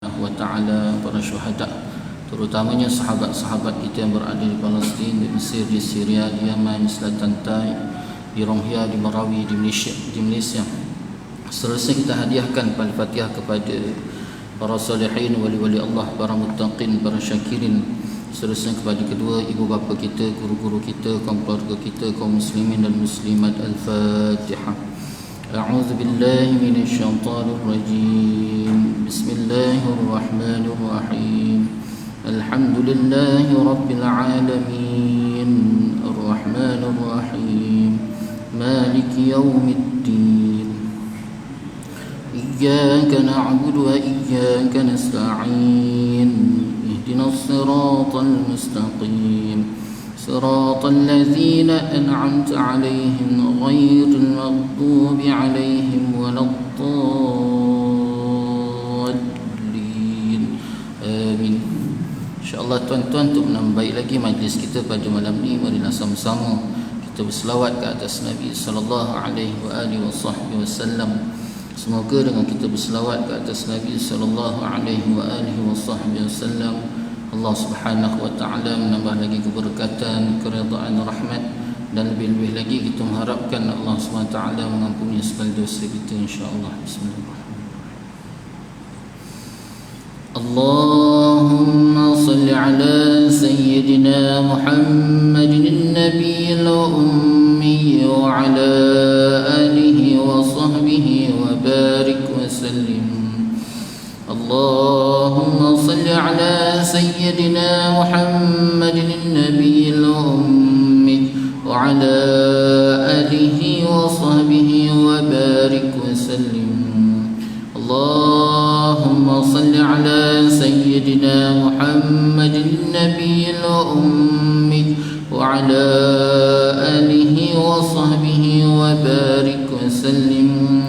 wa ta'ala, para syuhada, terutamanya sahabat-sahabat kita yang berada di Palestin, di Mesir, di Syria, di Yaman, di Selatan Tai, di Rohingya, di Marawi, di Malaysia. Seterusnya kita hadiahkan Al-Fatihah kepada para salihin, wali-wali Allah, para muttaqin, para syakirin. Seterusnya kepada kedua ibu bapa kita, guru-guru kita, kaum keluarga kita, kaum muslimin dan muslimat. Al-Fatihah. A'udzu billahi minasyaitonir rajim. Bismillahirrahmanirrahim. Alhamdulillahi rabbil alamin. Arrahmanir rahim. Maliki yaumiddin. Iyyaka na'budu wa iyyaka nasta'in. Ihdinas siratal mustaqim. صراط الذين أنعمت عليهم غير المغضوب عليهم ولا الضالين آمين. InsyaAllah tuan-tuan, untuk menambah lagi majlis kita pada malam ni, marilah sama-sama kita berselawat ke atas Nabi sallallahu alaihi wasallam. Semoga dengan kita berselawat ke atas Nabi sallallahu alaihi wasallam, Allah Subhanahu wa taala menambah lagi keberkatan, keridaan, rahmat, dan lebih-lebih lagi kita mengharapkan Allah Subhanahu wa taala mengampuni segala dosa kita insya-Allah. Bismillahirrahmanirrahim. Allahumma salli ala sayyidina Muhammadin nabiyil ummi wa ala alihi wa sahbihi wa barik wa sallim. اللهم صل على سيدنا محمد النبي الأمي وعلى آله وصحبه وبارك وسلم. اللهم صل على سيدنا محمد النبي الأمي وعلى آله وصحبه وبارك وسلم.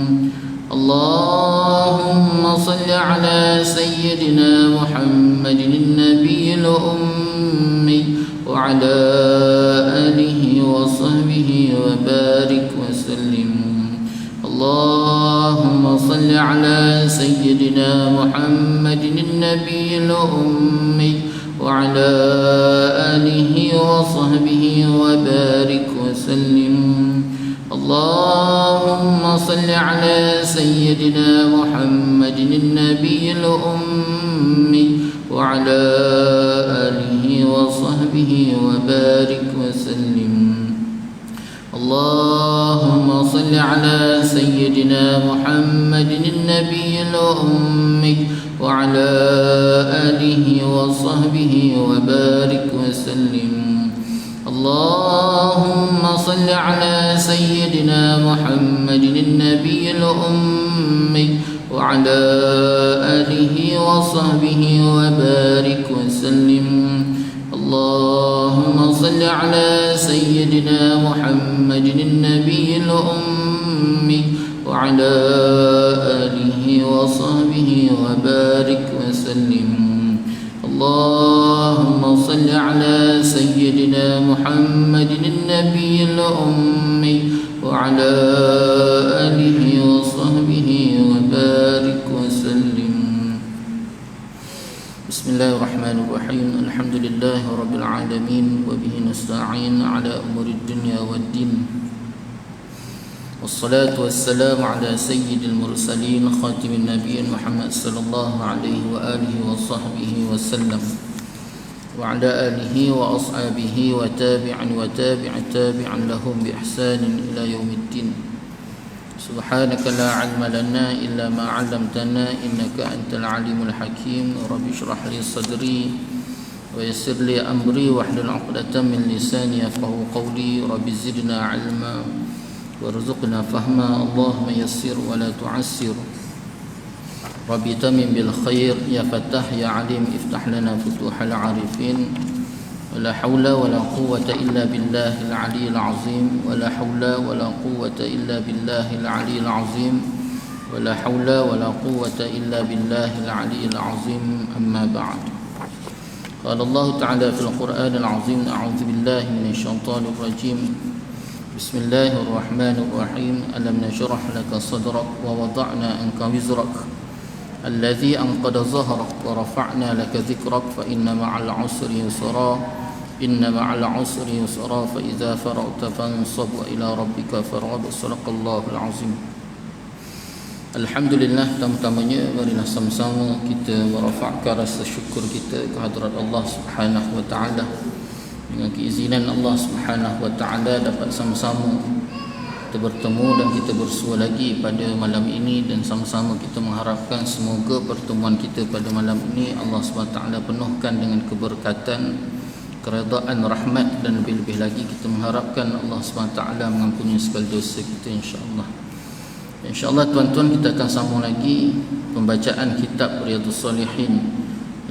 اللهم صل على سيدنا محمد النبي الأمي وعلى آله وصحبه وبارك وسلم. اللهم صل على سيدنا محمد النبي الأمي وعلى آله وصحبه وبارك وسلم. اللهم صل على سيدنا محمد النبي الأمي وعلى آله وصحبه وبارك وسلم. اللهم صل على سيدنا محمد النبي الأمي وعلى آله وصحبه وبارك وسلم. اللهم صل على سيدنا محمد النبي الأمي وعلى آله وصحبه وبارك وسلم. اللهم صل على سيدنا محمد النبي الأمي وعلى آله وصحبه وبارك وسلم. اللهم صل على سيدنا محمد النبي الأمي وعلى آله وصحبه وبارك وسلم. بسم الله الرحمن الرحيم. الحمد لله رب العالمين، وبه نستعين على أمور الدنيا والدين، والصلاة والسلام على سيد المرسلين خاتم النبيين محمد صلى الله عليه وآله وصحبه وسلم، وعلى آله وأصحابه وتابع لهم بإحسان إلى يوم الدين. سبحانك لا علم لنا إلا ما علمتنا إنك أنت العليم الحكيم. رب اشرح لي صدري ويسر لي أمري واحلل عقدة من لساني يفقهوا قولي. رب زدنا علما وارزقنا فهما. اللهم يسر ولا تعسر. ربي تمم بالخير. يا فتاح يا عليم افتح لنا فتوح العارفين. ولا حول ولا قوة إلا بالله العلي العظيم. ولا حول ولا قوة إلا بالله العلي العظيم. ولا حول ولا قوة إلا بالله العلي العظيم. أما بعد، قال الله تعالى في القرآن العظيم: أعوذ بالله من الشيطان الرجيم. بسم الله الرحمن الرحيم. ألم نشرح لك صدرك ووضعنا عنك وزرك الذي أنقض ظهرك ورفعنا لك ذكرك فإن مع العسر يسرا إن مع العسر يسرا فإذا فرغت فانصب وإلى ربك فارغب. صدق الله العظيم. Alhamdulillah, pertama-tamanya marilah sama-sama kita merafakkan rasa syukur kita ke hadrat Allah Subhanahu wa taala. Dengan keizinan Allah Subhanahu wa taala dapat sama-sama kita bertemu dan kita bersua lagi pada malam ini, dan sama-sama kita mengharapkan semoga pertemuan kita pada malam ini Allah Subhanahu wa taala penuhkan dengan keberkatan, keredaan, rahmat, dan lebih-lebih lagi kita mengharapkan Allah Subhanahu wa taala mengampuni segala dosa kita insya-Allah. InsyaAllah tuan-tuan, kita akan sambung lagi pembacaan kitab Riyadhus Shalihin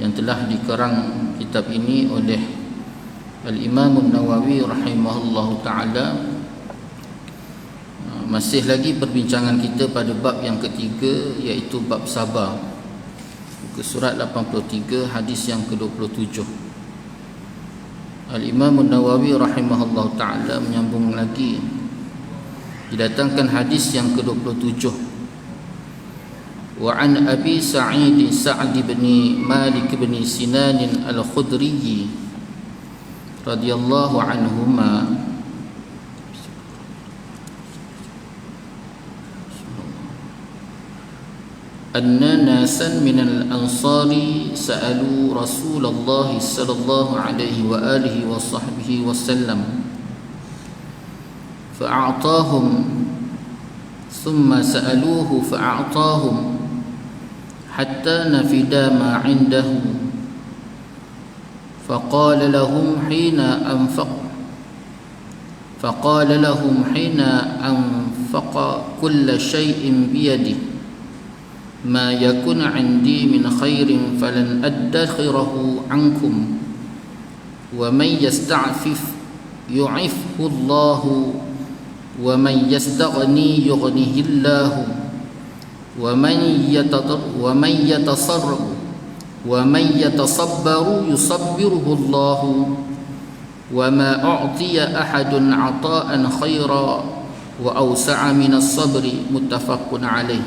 yang telah dikarang kitab ini oleh Al-Imam An-Nawawi rahimahullahu ta'ala. Masih lagi perbincangan kita pada bab yang ketiga, iaitu bab sabar. Muka surat 83 hadis yang ke-27. Al-Imam An-Nawawi rahimahullahu ta'ala menyambung lagi, didatangkan hadis yang ke-27. Wa an Abi Sa'id Sa'd bin Malik bin Sinan Al-Khudri radhiyallahu anhuma anna nasan min al-ansari sa'alu Rasulullah sallallahu alaihi wa alihi wa sahbihi wa sallam فأعطاهم ثم سألوه فأعطاهم حتى نفد ما عنده فقال لهم حين أنفق كل شيء بيده ما يكن عندي من خير فلن أدخره عنكم ومن يستعفف يعفه الله ومن يستغني يغنيه الله ومن يتصبر يصبره الله وما أعطي أحد عطاء خيرا وأوسع من الصبر. متفق عليه.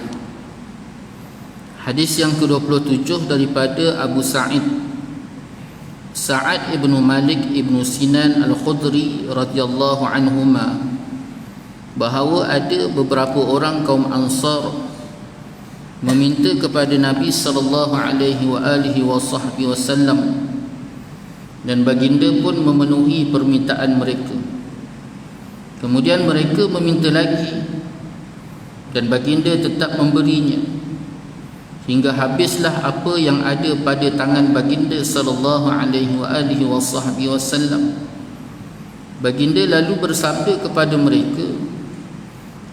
Hadis yang ke-27 daripada Abu Sa'id ibn Malik ibn Sinan Al-Khudri radhiyallahu anhuma, bahawa ada beberapa orang kaum Ansar meminta kepada Nabi sallallahu alaihi wasallam, dan baginda pun memenuhi permintaan mereka. Kemudian mereka meminta lagi dan baginda tetap memberinya, hingga habislah apa yang ada pada tangan baginda sallallahu alaihi wasallam. Baginda lalu bersabda kepada mereka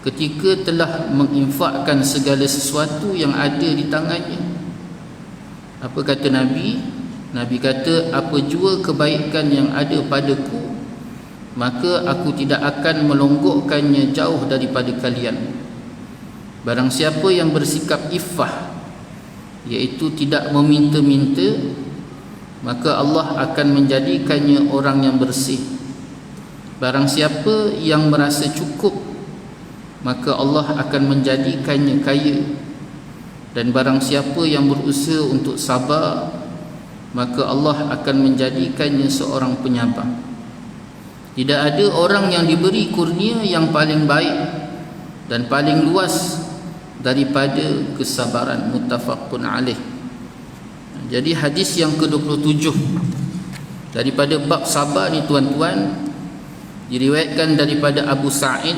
ketika telah menginfakkan segala sesuatu yang ada di tangannya. Apa kata Nabi? Nabi kata, apa jua kebaikan yang ada padaku, maka aku tidak akan melonggokkannya jauh daripada kalian. Barang siapa yang bersikap iffah, iaitu tidak meminta-minta, maka Allah akan menjadikannya orang yang bersih. Barang siapa yang merasa cukup, maka Allah akan menjadikannya kaya. Dan barang siapa yang berusaha untuk sabar, maka Allah akan menjadikannya seorang penyabar. Tidak ada orang yang diberi kurnia yang paling baik dan paling luas daripada kesabaran. Muttafaqun alaih. Jadi hadis yang ke-27 daripada bab sabar ni tuan-tuan, diriwayatkan daripada Abu Sa'id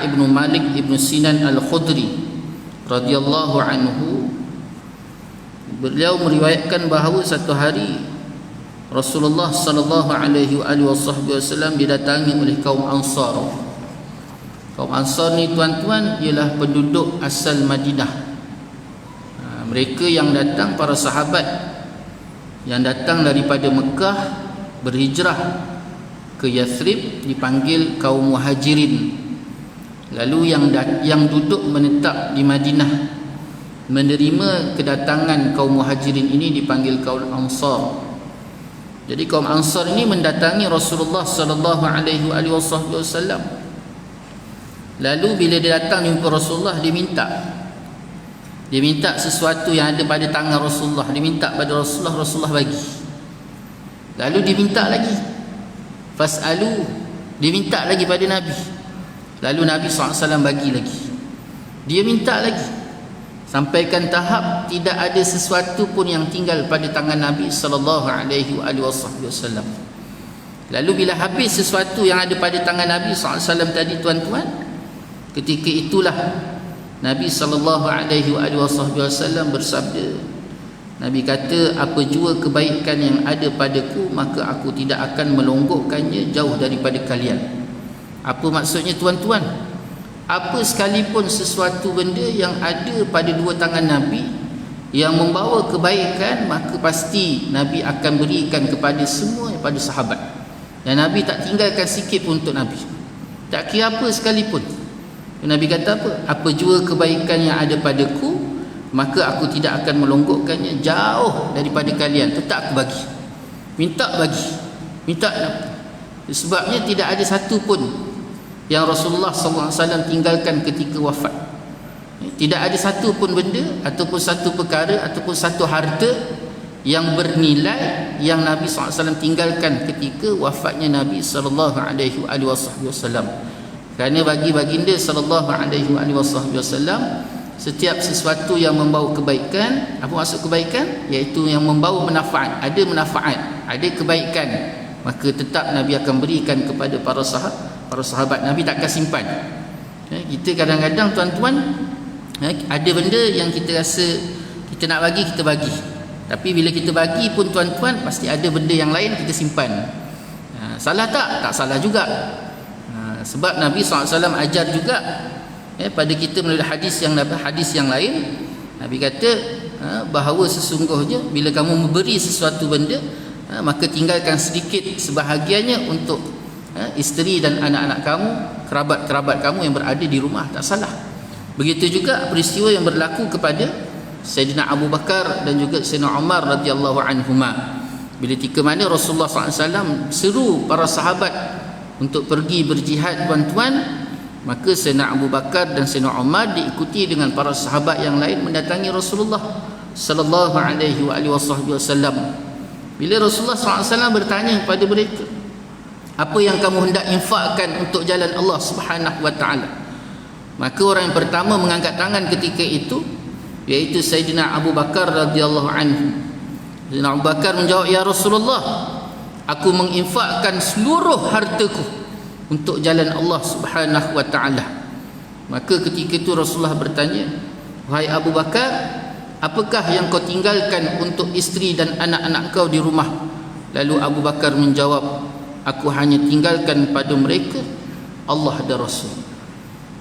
ibn Malik ibn Sinan Al-Khudri radhiyallahu anhu. Beliau meriwayatkan bahawa satu hari Rasulullah sallallahu alaihi wasallam didatangi oleh kaum Ansar. Kaum Ansar ni tuan-tuan ialah penduduk asal Madinah. Mereka yang datang, para sahabat yang datang daripada Mekah berhijrah ke Yathrib dipanggil kaum Muhajirin. Lalu yang duduk menetap di Madinah menerima kedatangan kaum Muhajirin ini dipanggil kaum Ansar. Jadi kaum Ansar ini mendatangi Rasulullah sallallahu alaihi wasallam. Lalu bila dia datang jumpa Rasulullah, dia minta Dia minta sesuatu yang ada pada tangan Rasulullah, dia minta pada Rasulullah, Rasulullah bagi. Lalu dia minta lagi, fas'alu, dia minta lagi pada Nabi. Lalu Nabi SAW bagi lagi. Dia minta lagi, sampaikan tahap tidak ada sesuatu pun yang tinggal pada tangan Nabi SAW. Lalu bila habis sesuatu yang ada pada tangan Nabi SAW tadi, tuan-tuan, ketika itulah Nabi SAW bersabda, Nabi kata, apa jua kebaikan yang ada padaku, maka aku tidak akan melonggokkannya jauh daripada kalian. Apa maksudnya, tuan-tuan? Apa sekalipun sesuatu benda yang ada pada dua tangan Nabi yang membawa kebaikan, maka pasti Nabi akan berikan kepada semua pada sahabat. Dan Nabi tak tinggalkan sikit pun untuk Nabi, tak kira apa sekalipun. Nabi kata apa? Apa jua kebaikan yang ada padaku, maka aku tidak akan melonggokkannya jauh daripada kalian. Tetap aku bagi. Minta bagi. Minta. Sebabnya tidak ada satu pun yang Rasulullah SAW tinggalkan ketika wafat. Tidak ada satu pun benda ataupun satu perkara ataupun satu harta yang bernilai yang Nabi SAW tinggalkan ketika wafatnya Nabi SAW. Kerana bagi baginda sallallahu alaihi wasallam, setiap sesuatu yang membawa kebaikan, apa maksud kebaikan? Iaitu yang membawa manfaat, ada manfaat, ada kebaikan, maka tetap Nabi akan berikan kepada para sahabat. Nabi tak akan simpan. Kita kadang-kadang, tuan-tuan, ada benda yang kita rasa kita nak bagi, kita bagi. Tapi bila kita bagi pun, tuan-tuan, pasti ada benda yang lain kita simpan. Salah tak? Tak salah juga. Sebab Nabi SAW ajar juga pada kita melalui hadis yang lain. Nabi kata bahawa sesungguhnya bila kamu memberi sesuatu benda, maka tinggalkan sedikit sebahagiannya untuk isteri dan anak-anak kamu, kerabat-kerabat kamu yang berada di rumah. Tak salah. Begitu juga peristiwa yang berlaku kepada Sayyidina Abu Bakar dan juga Sayyidina Umar radhiyallahu anhuma. Bila ketika mana Rasulullah SAW seru para sahabat untuk pergi berjihad, tuan-tuan, maka Sayyidina Abu Bakar dan Sayyidina Umar diikuti dengan para sahabat yang lain mendatangi Rasulullah sallallahu alaihi wasallam. Bila Rasulullah SAW bertanya kepada mereka, apa yang kamu hendak infakkan untuk jalan Allah Subhanahu wa taala? Maka orang yang pertama mengangkat tangan ketika itu iaitu Sayyidina Abu Bakar radhiyallahu anhu. Sayyidina Abu Bakar menjawab, ya Rasulullah, aku menginfakkan seluruh hartaku untuk jalan Allah Subhanahu wa taala. Maka ketika itu Rasulullah bertanya, wahai Abu Bakar, apakah yang kau tinggalkan untuk isteri dan anak-anak kau di rumah? Lalu Abu Bakar menjawab, aku hanya tinggalkan pada mereka Allah dan Rasul.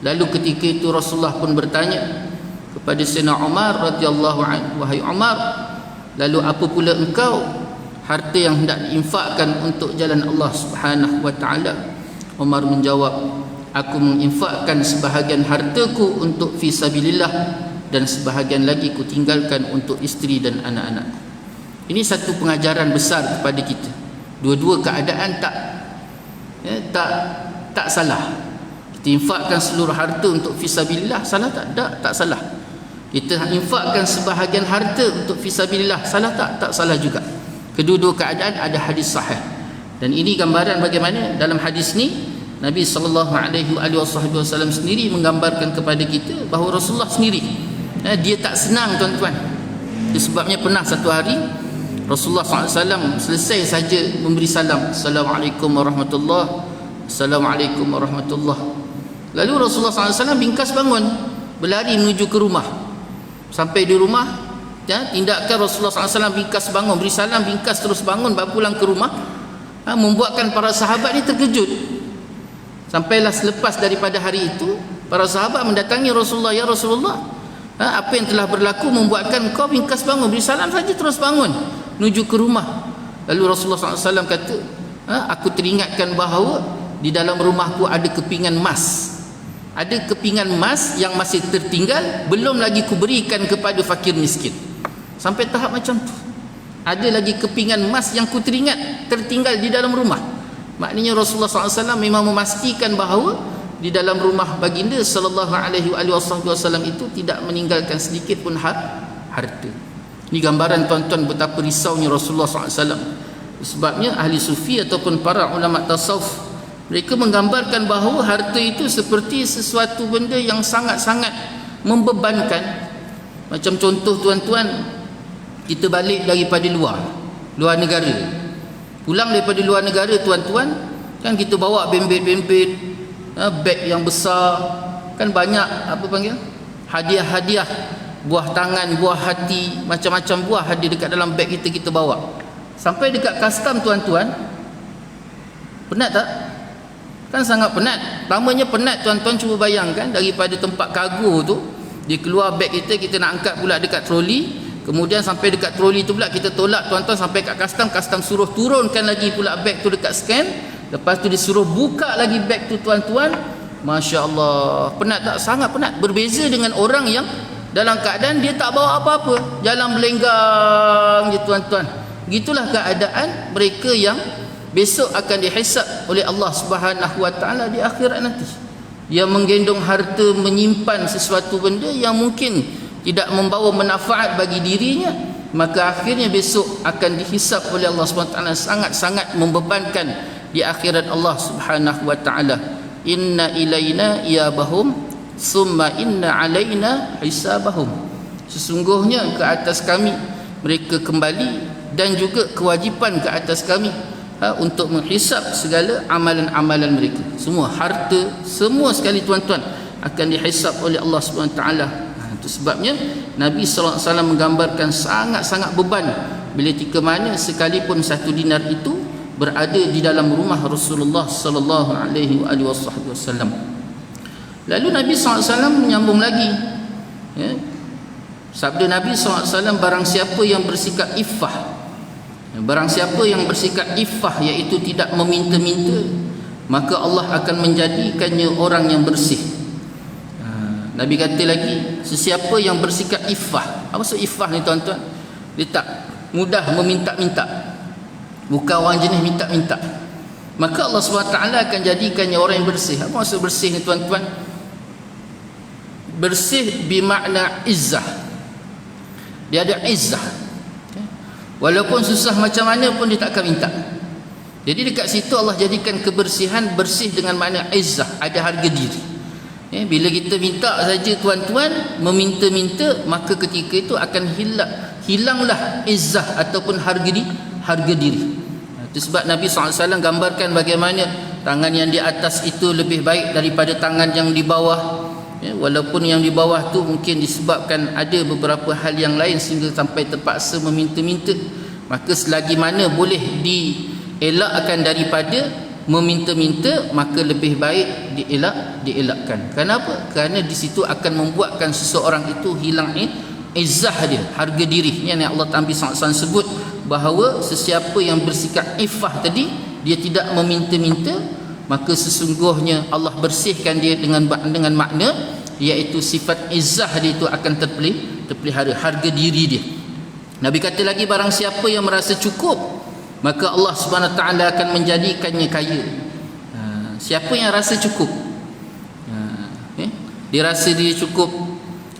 Lalu ketika itu Rasulullah pun bertanya kepada Sayyidina Umar radhiyallahu anhu, wahai Umar, lalu apa pula engkau harta yang hendak diinfakkan untuk jalan Allah Subhanahu wa taala? Umar menjawab, aku menginfakkan sebahagian hartaku untuk fi sabilillah dan sebahagian lagi ku tinggalkan untuk isteri dan anak-anakku. Ini satu pengajaran besar kepada kita. Dua-dua keadaan tak salah. Kita infakkan seluruh harta untuk fi sabilillah, salah tak? Tak salah. Kita infakkan sebahagian harta untuk fi sabilillah, salah tak? Tak salah juga. Kedua-dua keadaan ada hadis sahih. Dan ini gambaran bagaimana dalam hadis ni Nabi SAW sendiri menggambarkan kepada kita bahawa Rasulullah sendiri dia tak senang, tuan-tuan. Sebabnya pernah satu hari Rasulullah SAW selesai saja memberi salam, Assalamualaikum warahmatullahi, Assalamualaikum warahmatullahi. Lalu Rasulullah SAW bingkas bangun, berlari menuju ke rumah. Sampai di rumah, tindakan Rasulullah SAW bingkas bangun, beri salam, bingkas terus bangun, baru pulang ke rumah, membuatkan para sahabat ni terkejut. Sampailah selepas daripada hari itu, para sahabat mendatangi Rasulullah, ya Rasulullah, apa yang telah berlaku membuatkan kau bingkas bangun, beri salam saja terus bangun menuju ke rumah? Lalu Rasulullah SAW kata, aku teringatkan bahawa di dalam rumahku ada kepingan emas. Ada kepingan emas yang masih tertinggal, belum lagi kuberikan kepada fakir miskin. Sampai tahap macam tu. Ada lagi kepingan emas yang ku teringat tertinggal di dalam rumah. Maknanya Rasulullah SAW memang memastikan bahawa di dalam rumah baginda sallallahu alaihi wasallam itu tidak meninggalkan sedikit pun harta. Ini gambaran tuan-tuan betapa risaunya Rasulullah SAW. Sebabnya ahli sufi ataupun para ulama tasawuf, mereka menggambarkan bahawa harta itu seperti sesuatu benda yang sangat-sangat membebankan. Macam contoh tuan-tuan, kita balik daripada luar negara, pulang daripada luar negara tuan-tuan, kan kita bawa bembet-bembet, beg yang besar, kan banyak apa panggil, hadiah-hadiah, buah tangan, buah hati, macam-macam buah ada dekat dalam beg kita bawa. Sampai dekat custom tuan-tuan, penat tak? Kan sangat penat. Namanya penat tuan-tuan, cuba bayangkan daripada tempat kargo tu, dia keluar beg kita nak angkat pula dekat troli, kemudian sampai dekat troli tu pula kita tolak tuan-tuan sampai kat custom suruh turunkan lagi pula beg tu dekat scan, lepas tu disuruh buka lagi beg tu tuan-tuan. Masya Allah, penat tak? Sangat penat. Berbeza dengan orang yang dalam keadaan dia tak bawa apa-apa, jalan melenggang je tuan-tuan. Gitulah keadaan mereka yang besok akan dihisab oleh Allah Subhanahu wa taala di akhirat nanti. Yang menggendong harta, menyimpan sesuatu benda yang mungkin tidak membawa manfaat bagi dirinya, maka akhirnya besok akan dihisab oleh Allah Subhanahu wa taala, sangat-sangat membebankan di akhirat Allah Subhanahu wa taala. Inna ilaina iyabahum summa inna alaina hisabahum. Sesungguhnya ke atas kami mereka kembali, dan juga kewajipan ke atas kami untuk menghisap segala amalan-amalan mereka. Semua harta, semua sekali tuan-tuan akan dihisap oleh Allah Subhanahu taala. Itu sebabnya Nabi sallallahu alaihi wasallam menggambarkan sangat-sangat beban bila tika mana sekalipun satu dinar itu berada di dalam rumah Rasulullah sallallahu alaihi wasallam. Lalu Nabi SAW menyambung lagi, ya, sabda Nabi SAW, barang siapa yang bersikap iffah, barang siapa yang bersikap iffah, iaitu tidak meminta-minta, maka Allah akan menjadikannya orang yang bersih. Nabi kata lagi, sesiapa yang bersikap iffah. Apa maksud iffah ni tuan-tuan? Dia tak mudah meminta-minta, bukan orang jenis minta-minta, maka Allah SWT akan jadikannya orang yang bersih. Apa maksud bersih ni tuan-tuan? Bersih bermakna izzah. Dia ada izzah, walaupun susah macam mana pun dia tak akan minta. Jadi dekat situ Allah jadikan kebersihan, bersih dengan makna izzah, ada harga diri. Bila kita minta saja tuan-tuan, meminta-minta, maka ketika itu akan hilanglah izzah ataupun harga diri. Itu sebab Nabi SAW gambarkan bagaimana tangan yang di atas itu lebih baik daripada tangan yang di bawah. Walaupun yang di bawah tu mungkin disebabkan ada beberapa hal yang lain sehingga sampai terpaksa meminta-minta, maka selagi mana boleh dielakkan daripada meminta-minta, maka lebih baik dielakkan. Kenapa? Kerana di situ akan membuatkan seseorang itu hilang izzah dia, harga diri. Yang Allah Nabi SAW sebut bahawa sesiapa yang bersikap iffah tadi, dia tidak meminta-minta, maka sesungguhnya Allah bersihkan dia dengan makna, iaitu sifat izzah dia itu akan terpelihara, harga diri dia. Nabi kata lagi, barang siapa yang merasa cukup, maka Allah Subhanahu taala akan menjadikannya kaya. Siapa yang rasa cukup, dia rasa dia cukup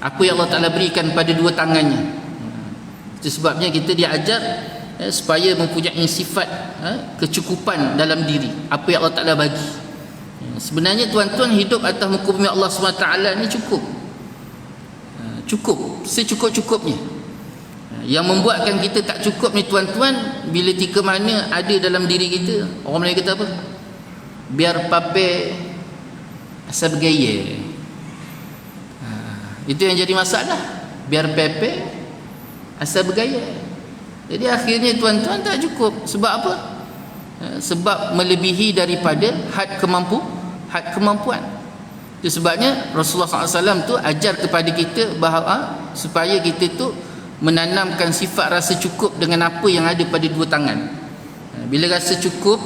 apa yang Allah Taala berikan pada dua tangannya. Itu sebabnya kita diajar supaya mempunyai sifat kecukupan dalam diri, apa yang Allah Taala bagi. Sebenarnya tuan-tuan, hidup atas muka bumi Allah SWT ni cukup secukup-cukupnya. Yang membuatkan kita tak cukup ni tuan-tuan, bila tika mana ada dalam diri kita, orang Melayu kata apa? Biar pape asal bergaya. Itu yang jadi masalah. Biar pepe asal bergaya. Jadi akhirnya tuan-tuan tak cukup. Sebab apa? Sebab melebihi daripada had kemampuan. Itu sebabnya Rasulullah SAW tu ajar kepada kita bahawa supaya kita tu menanamkan sifat rasa cukup dengan apa yang ada pada dua tangan. Bila rasa cukup,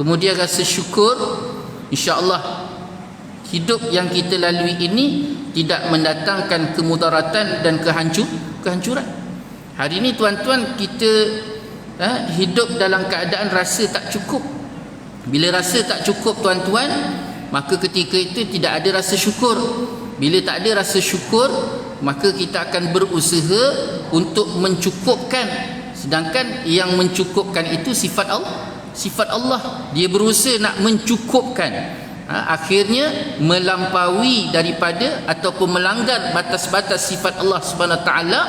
kemudian rasa syukur, insya-Allah hidup yang kita lalui ini tidak mendatangkan kemudaratan dan kehancuran. Hari ini tuan-tuan, kita hidup dalam keadaan rasa tak cukup. Bila rasa tak cukup tuan-tuan, maka ketika itu tidak ada rasa syukur. Bila tak ada rasa syukur, maka kita akan berusaha untuk mencukupkan, sedangkan yang mencukupkan itu sifat Allah. Dia berusaha nak mencukupkan, akhirnya melampaui daripada ataupun melanggar batas-batas sifat Allah Subhanahu Wa Taala,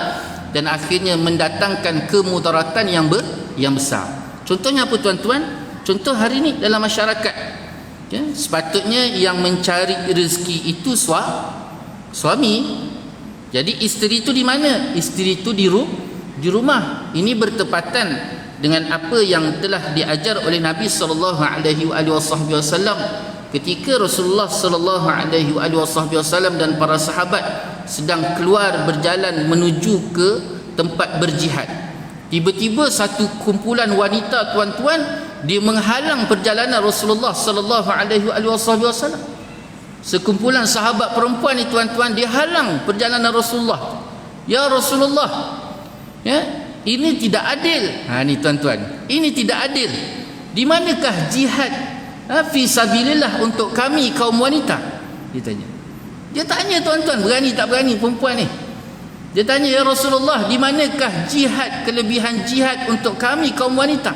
dan akhirnya mendatangkan kemudaratan yang besar. Contohnya apa tuan-tuan? Contoh hari ini dalam masyarakat, ya, sepatutnya yang mencari rezeki itu suami. Jadi isteri itu di mana? Isteri itu di rumah. Ini bertepatan dengan apa yang telah diajar oleh Nabi sallallahu alaihi wasallam ketika Rasulullah sallallahu alaihi wasallam dan para sahabat sedang keluar berjalan menuju ke tempat berjihad. Tiba-tiba satu kumpulan wanita, tuan-tuan, dia menghalang perjalanan Rasulullah sallallahu alaihi wasallam. Sekumpulan sahabat perempuan ni, tuan-tuan, dia halang perjalanan Rasulullah. Ya Rasulullah, ya, ini tidak adil. Ni tuan-tuan, ini tidak adil. Di manakah jihad fi sabilillah untuk kami kaum wanita? Dia tanya tuan-tuan, berani tak berani perempuan ni? Dia tanya, ya Rasulullah, di manakah jihad, kelebihan jihad untuk kami kaum wanita?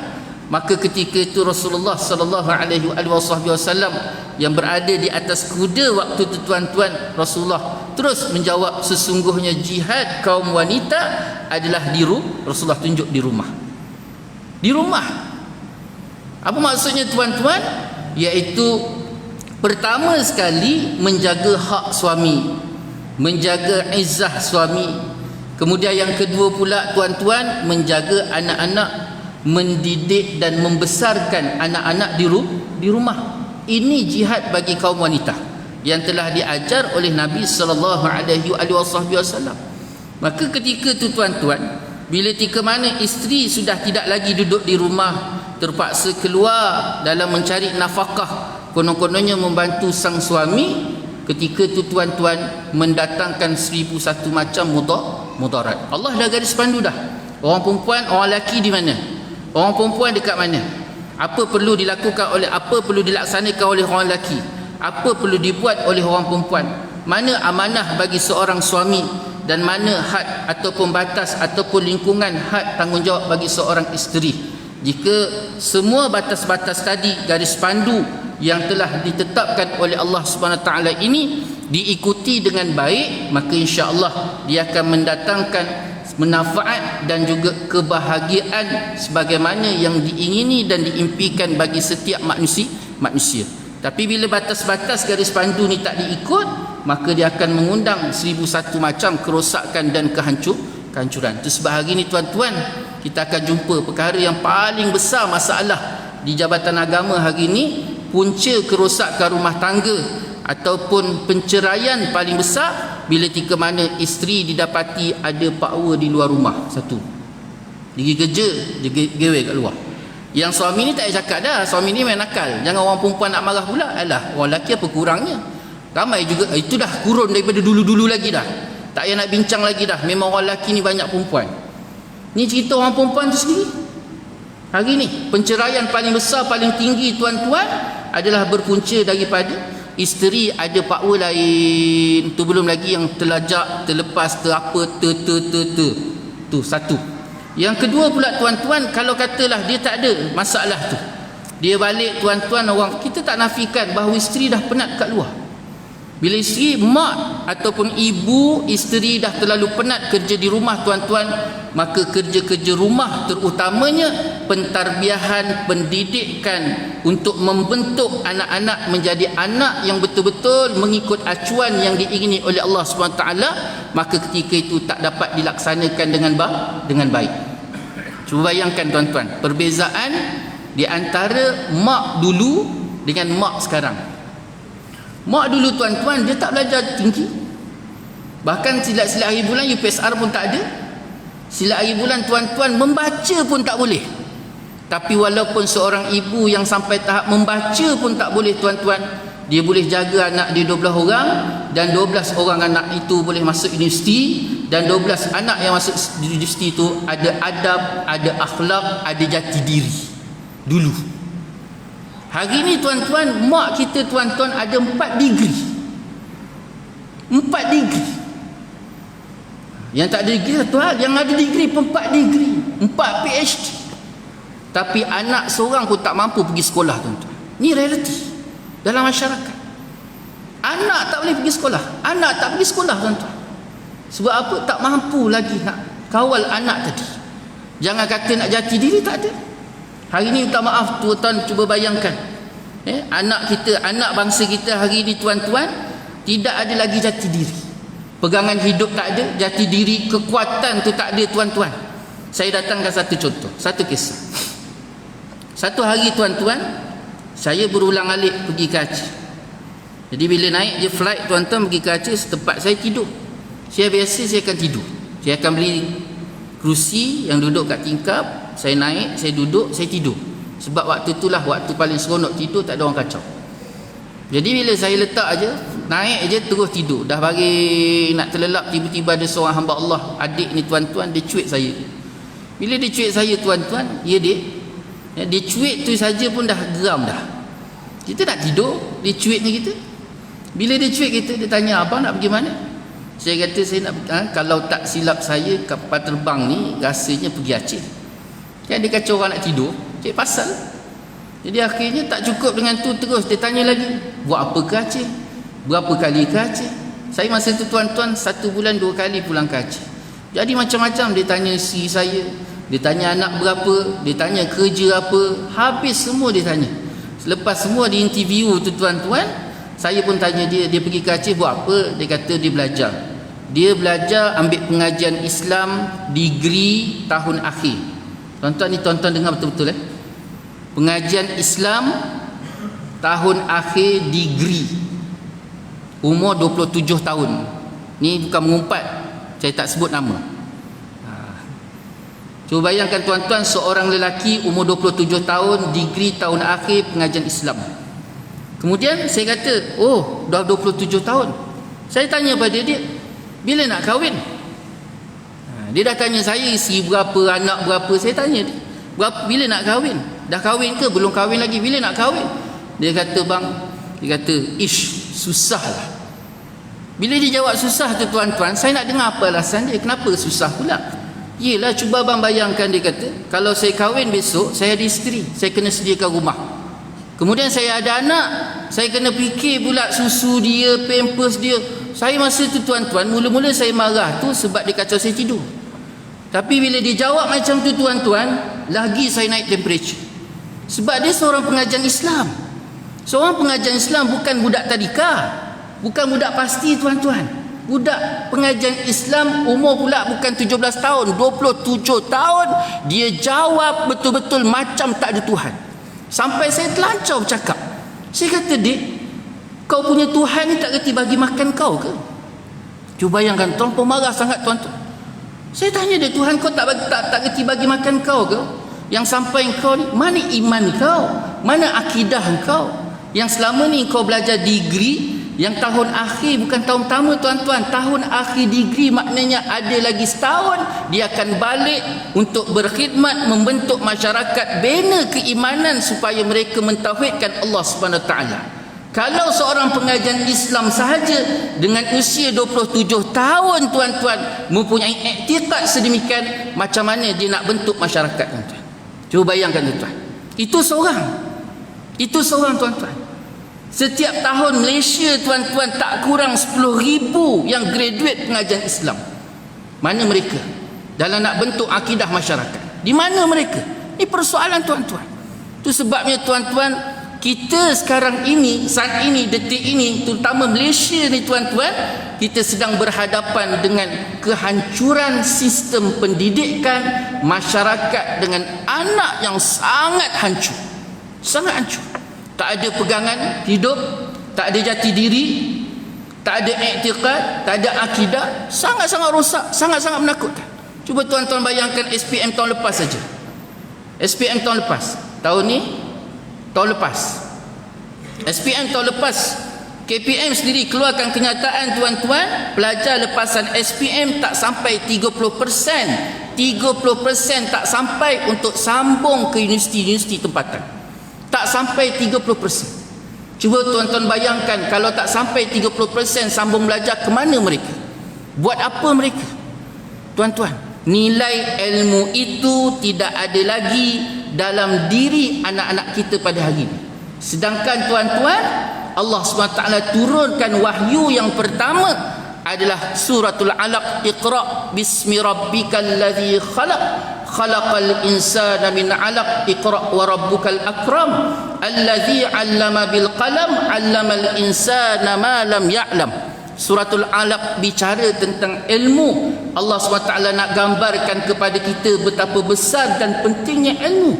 Maka ketika itu Rasulullah sallallahu alaihi wasallam yang berada di atas kuda waktu itu, tuan-tuan, Rasulullah terus menjawab, sesungguhnya jihad kaum wanita adalah Rasulullah tunjuk di rumah. Di rumah. Apa maksudnya, tuan-tuan? Iaitu pertama sekali menjaga hak suami, menjaga izzah suami. Kemudian yang kedua pula, tuan-tuan, menjaga anak-anak, mendidik dan membesarkan anak-anak di rumah. Ini jihad bagi kaum wanita yang telah diajar oleh Nabi sallallahu alaihi wasallam. Maka ketika itu, tuan-tuan, bila tika mana isteri sudah tidak lagi duduk di rumah, terpaksa keluar dalam mencari nafkah, konon-kononnya membantu sang suami, ketika itu, tuan-tuan, mendatangkan 1001 macam mudarat. Allah dah garis pandu dah. Orang perempuan, orang lelaki di mana? Orang perempuan dekat mana? Apa perlu dilakukan apa perlu dilaksanakan oleh orang lelaki? Apa perlu dibuat oleh orang perempuan? Mana amanah bagi seorang suami, dan mana had ataupun batas ataupun lingkungan had tanggungjawab bagi seorang isteri? Jika semua batas-batas tadi, garis pandu yang telah ditetapkan oleh Allah Subhanahu Wa Taala ini diikuti dengan baik, maka insya-Allah dia akan mendatangkan manfaat dan juga kebahagiaan sebagaimana yang diingini dan diimpikan bagi setiap manusia. Tapi bila batas-batas garis pandu ni tak diikut, maka dia akan mengundang 1001 macam kerosakan dan kehancuran. Itu sebab hari ni, tuan-tuan, kita akan jumpa perkara yang paling besar masalah di Jabatan Agama hari ni. Punca kerosakan rumah tangga ataupun penceraian paling besar bila tika mana isteri didapati ada power di luar rumah. Satu, dia pergi kerja, dia gewe kat luar. Yang suami ni tak payah cakap dah, suami ni main nakal. Jangan orang perempuan nak marah pula. Alah, orang lelaki apa kurangnya? Ramai juga, itu dah kurun daripada dulu-dulu lagi dah. Tak payah nak bincang lagi dah. Memang orang lelaki ni banyak perempuan. Ni cerita orang perempuan tu sendiri. Hari ni penceraian paling besar, paling tinggi, tuan-tuan, adalah berpunca daripada isteri ada power lain. Tu belum lagi yang terlajak, terlepas, terapa, tu satu. Yang kedua pula, tuan-tuan, kalau katalah dia tak ada masalah tu, dia balik, tuan-tuan, orang kita tak nafikan bahawa isteri dah penat kat luar. Bila isteri, mak ataupun ibu isteri dah terlalu penat kerja di rumah, tuan-tuan, maka kerja-kerja rumah, terutamanya pentarbiahan, pendidikan untuk membentuk anak-anak menjadi anak yang betul-betul mengikut acuan yang diingini oleh Allah SWT, maka ketika itu tak dapat dilaksanakan dengan baik. Cuba bayangkan, tuan-tuan, perbezaan di antara mak dulu dengan mak sekarang. Mak dulu, tuan-tuan, dia tak belajar tinggi. Bahkan silat-silat akhir bulan UPSR pun tak ada. Silat akhir bulan, tuan-tuan, membaca pun tak boleh. Tapi walaupun seorang ibu yang sampai tahap membaca pun tak boleh, tuan-tuan, dia boleh jaga anak dia 12 orang, dan 12 orang anak itu boleh masuk universiti, dan 12 anak yang masuk universiti itu ada adab, ada akhlak, ada jati diri. Dulu. Hari ni tuan-tuan, mak kita tuan-tuan ada 4 degree. 4 degree. Yang tak ada degree satu hal, yang ada degree pun 4 degree, 4 PhD. Tapi anak seorang pun tak mampu pergi sekolah, tuan-tuan. Ni realiti dalam masyarakat. Anak tak boleh pergi sekolah. Anak tak pergi sekolah, tuan-tuan. Sebab apa? Tak mampu lagi nak kawal anak tadi. Jangan kata nak jati diri, tak ada. Hari ni minta maaf tuan-tuan, cuba bayangkan. Anak kita, anak bangsa kita hari ni tuan-tuan, tidak ada lagi jati diri. Pegangan hidup tak ada, jati diri, kekuatan tu tak ada, tuan-tuan. Saya datangkan satu contoh, satu kisah. Satu hari tuan-tuan, saya berulang-alik pergi ke Aceh. Jadi bila naik je flight tuan-tuan pergi ke Aceh, setempat saya tidur. Saya biasa saya akan tidur. Saya akan beli kerusi yang duduk kat tingkap, saya naik, saya duduk, saya tidur. Sebab waktu itulah waktu paling seronok tidur, tak ada orang kacau. Jadi bila saya letak aje, naik je terus tidur. Dah bagi nak terlelap, tiba-tiba ada seorang hamba Allah, adik ni tuan-tuan, dia cuit saya. Bila dia cuit saya tuan-tuan, ya dek, dia cuit tu saja pun dah geram dah. Kita nak tidur, dia cuit ni kita. Bila dia cuit kita, dia tanya, abang nak pergi mana? Saya kata saya nak kalau tak silap saya, kapal terbang ni rasanya pergi Aceh. Kan dia kacau orang nak tidur, cik pasal. Jadi akhirnya tak cukup dengan tu, terus dia tanya lagi, buat apa ke Aceh? Berapa kali ke Aceh? Saya masa tu tuan-tuan 1 bulan 2 kali pulang ke Aceh. Jadi macam-macam dia tanya isteri saya, dia tanya anak berapa, dia tanya kerja apa, habis semua dia tanya. Selepas semua di interview tu tuan-tuan, saya pun tanya dia pergi ke Aceh buat apa? Dia kata dia belajar. Dia belajar ambil pengajian Islam degree tahun akhir. Tuan-tuan ni tuan-tuan dengar betul-betul pengajian Islam tahun akhir degree, umur 27 tahun. Ni bukan mengumpat, saya tak sebut nama. Cuba bayangkan tuan-tuan, seorang lelaki umur 27 tahun, degree tahun akhir pengajian Islam. Kemudian saya kata, oh dah 27 tahun. Saya tanya pada dia, bila nak kahwin? Dia dah tanya saya isteri berapa, anak berapa. Saya tanya dia, bila nak kahwin? Dah kahwin ke? Belum kahwin lagi. Bila nak kahwin? Dia kata, bang, dia kata, susah lah. Bila dia jawab susah tu tuan-tuan, saya nak dengar apa alasan dia. Kenapa susah pula? Yelah, cuba abang bayangkan, dia kata, kalau saya kahwin besok, saya ada isteri, saya kena sediakan rumah. Kemudian saya ada anak, saya kena fikir pula susu dia, pampers dia. Saya masa tu tuan-tuan, mula-mula saya marah tu sebab dia kacau saya tidur. Tapi bila dia jawab macam tu tuan-tuan, lagi saya naik temperature. Sebab dia seorang pengajian Islam. Seorang pengajian Islam bukan budak tadika, bukan budak pasti tuan-tuan. Budak pengajian Islam, umur pula bukan 17 tahun, 27 tahun. Dia jawab betul-betul macam tak ada Tuhan. Sampai saya terlancau bercakap. Saya kata, dik, kau punya Tuhan ni tak kerti bagi makan kau ke? Cuba bayangkan, tuan pemarah sangat tuan-tuan. Saya tanya dia, Tuhan kau tak kerti bagi makan kau ke? Yang sampai kau ni, mana iman kau? Mana akidah kau? Yang selama ni kau belajar degree, yang tahun akhir bukan tahun pertama tuan-tuan, tahun akhir degree maknanya ada lagi setahun dia akan balik untuk berkhidmat, membentuk masyarakat, bina keimanan supaya mereka mentauhidkan Allah Subhanahu Wa Taala. Kalau seorang pengajian Islam sahaja dengan usia 27 tahun tuan-tuan mempunyai iktikad sedemikian, macam mana dia nak bentuk masyarakat tuan-tuan? Cuba bayangkan tuan-tuan. Itu seorang tuan-tuan. Setiap tahun Malaysia tuan-tuan tak kurang 10,000 yang graduate pengajian Islam. Mana mereka dalam nak bentuk akidah masyarakat? Di mana mereka? Ini persoalan tuan-tuan. Itu sebabnya tuan-tuan, kita sekarang ini, saat ini, detik ini, terutama Malaysia ni tuan-tuan, kita sedang berhadapan dengan kehancuran sistem pendidikan masyarakat, dengan anak yang sangat hancur. Sangat hancur. Tak ada pegangan hidup, tak ada jati diri, tak ada iktikad, tak ada akidah, sangat-sangat rosak, sangat-sangat menakutkan. Cuba tuan-tuan bayangkan SPM tahun lepas saja. SPM tahun lepas, tahun ni, tahun lepas. SPM tahun lepas, KPM sendiri keluarkan kenyataan tuan-tuan, pelajar lepasan SPM tak sampai 30%. 30% tak sampai untuk sambung ke universiti-universiti tempatan. Tak sampai 30%. Cuba tuan-tuan bayangkan, kalau tak sampai 30% sambung belajar, ke mana mereka? Buat apa mereka? Tuan-tuan, nilai ilmu itu tidak ada lagi dalam diri anak-anak kita pada hari ini. Sedangkan tuan-tuan, Allah SWT turunkan wahyu yang pertama adalah suratul Alaq. Iqra bismi rabbikal ladzi khalaq, khalaqal insana min 'alaq, iqra wa rabbukal akram, alladzi 'allama bil qalam, 'allamal insana ma lam ya'lam. Suratul Alaq bicara tentang ilmu. Allah SWT nak gambarkan kepada kita betapa besar dan pentingnya ilmu.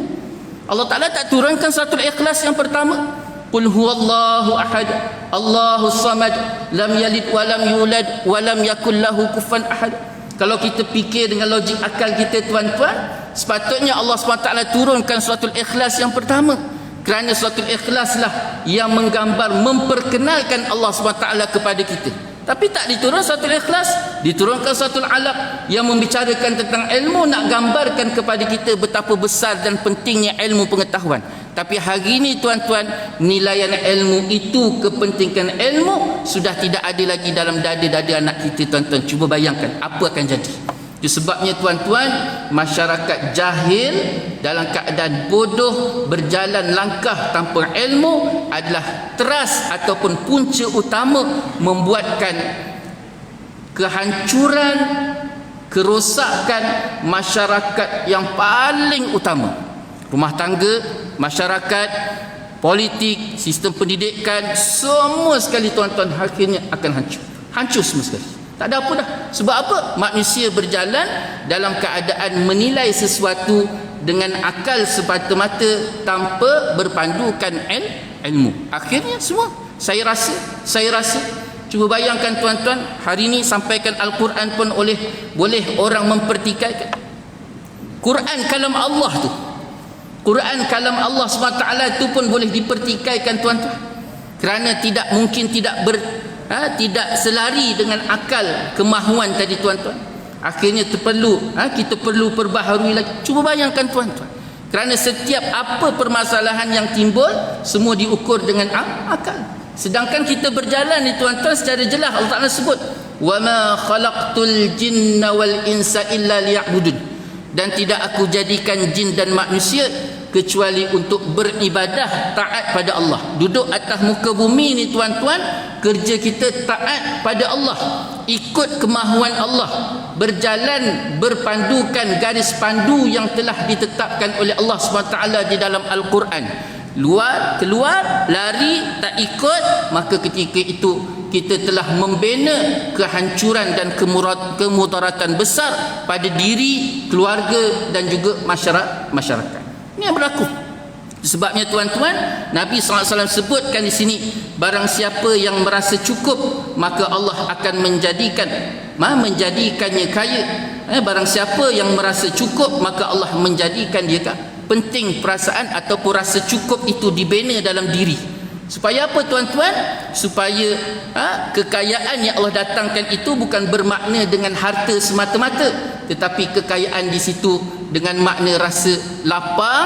Allah Ta'ala tak turunkan suratul Ikhlas yang pertama, Qul huwallahu ahad, Allahus samad, lam yalid wa lam yulad wa lam yakul lahu kufuwan ahad. Kalau kita fikir dengan logik akal kita tuan-tuan, sepatutnya Allah SWT turunkan suratul Ikhlas yang pertama, kerana suratul Ikhlas lah yang menggambar, memperkenalkan Allah SWT kepada kita. Tapi tak diturun suratul Ikhlas, diturunkan suratul Alaq yang membicarakan tentang ilmu, nak gambarkan kepada kita betapa besar dan pentingnya ilmu pengetahuan. Tapi hari ini tuan-tuan, nilaian ilmu itu, kepentingan ilmu sudah tidak ada lagi dalam dada-dada anak kita tuan-tuan. Cuba bayangkan apa akan jadi. Itu sebabnya tuan-tuan, masyarakat jahil dalam keadaan bodoh berjalan langkah tanpa ilmu adalah teras ataupun punca utama membuatkan kehancuran, kerosakan masyarakat yang paling utama. Rumah tangga, masyarakat, politik, sistem pendidikan, semua sekali tuan-tuan akhirnya akan hancur. Hancur semua sekali. Tak ada apa dah. Sebab apa? Manusia berjalan dalam keadaan menilai sesuatu dengan akal semata-mata tanpa berpandukan ilmu. Akhirnya semua saya rasa cuba bayangkan tuan-tuan, hari ini sampaikan Al-Quran pun boleh orang mempertikaikan. Quran kalam Allah tu, Quran kalam Allah SWT itu pun boleh dipertikaikan tuan-tuan, kerana tidak mungkin tidak selari dengan akal kemahuan tadi tuan-tuan. Akhirnya kita perlu perbaharui lagi. Cuba bayangkan tuan-tuan, kerana setiap apa permasalahan yang timbul semua diukur dengan akal. Sedangkan kita berjalan ni tuan-tuan secara jelas Allah Ta'ala sebut, wa ma khalaqtul jinna wal insa illa liya'budun, dan tidak aku jadikan jin dan manusia kecuali untuk beribadah, taat pada Allah. Duduk atas muka bumi ni tuan-tuan, kerja kita taat pada Allah, ikut kemahuan Allah, berjalan berpandukan garis pandu yang telah ditetapkan oleh Allah SWT di dalam Al-Quran. Keluar, lari, tak ikut, maka ketika itu kita telah membina kehancuran dan kemudaratan besar pada diri, keluarga dan juga masyarakat. Ini yang berlaku. Sebabnya tuan-tuan, Nabi SAW sebutkan di sini, barang siapa yang merasa cukup, maka Allah akan menjadikannya kaya. Barang siapa yang merasa cukup, maka Allah menjadikan dia kaya. Penting perasaan ataupun rasa cukup itu dibina dalam diri. Supaya apa tuan-tuan? Supaya kekayaan yang Allah datangkan itu bukan bermakna dengan harta semata-mata, tetapi kekayaan di situ dengan makna rasa lapang,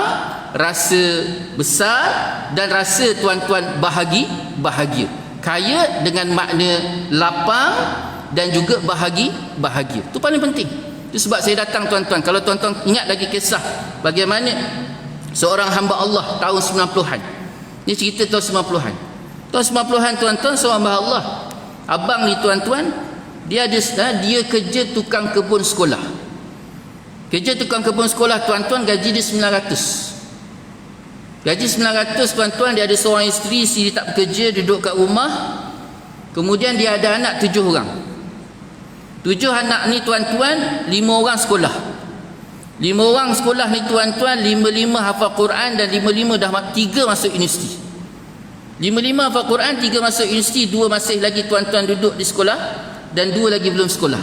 rasa besar, dan rasa tuan-tuan bahagia. Kaya dengan makna lapang dan juga bahagia. Itu paling penting. Itu sebab saya datang tuan-tuan. Kalau tuan-tuan ingat lagi kisah bagaimana seorang hamba Allah tahun 90-an. Ini cerita tahun 90-an. Tahun 90-an tuan-tuan, seorang hamba Allah, abang ni tuan-tuan, dia kerja tukang kebun sekolah. Kerja tukang kebun sekolah tuan-tuan, gaji dia 900. Gaji 900 tuan-tuan, dia ada seorang isteri, dia tak bekerja, duduk kat rumah. Kemudian dia ada anak 7 orang. 7 anak ni tuan-tuan, 5 orang sekolah. 5 orang sekolah ni tuan-tuan, 5 hafal Quran dan 5 dah 3 masuk universiti. 5 hafal Quran, 3 masuk universiti, 2 masih lagi tuan-tuan duduk di sekolah dan 2 lagi belum sekolah.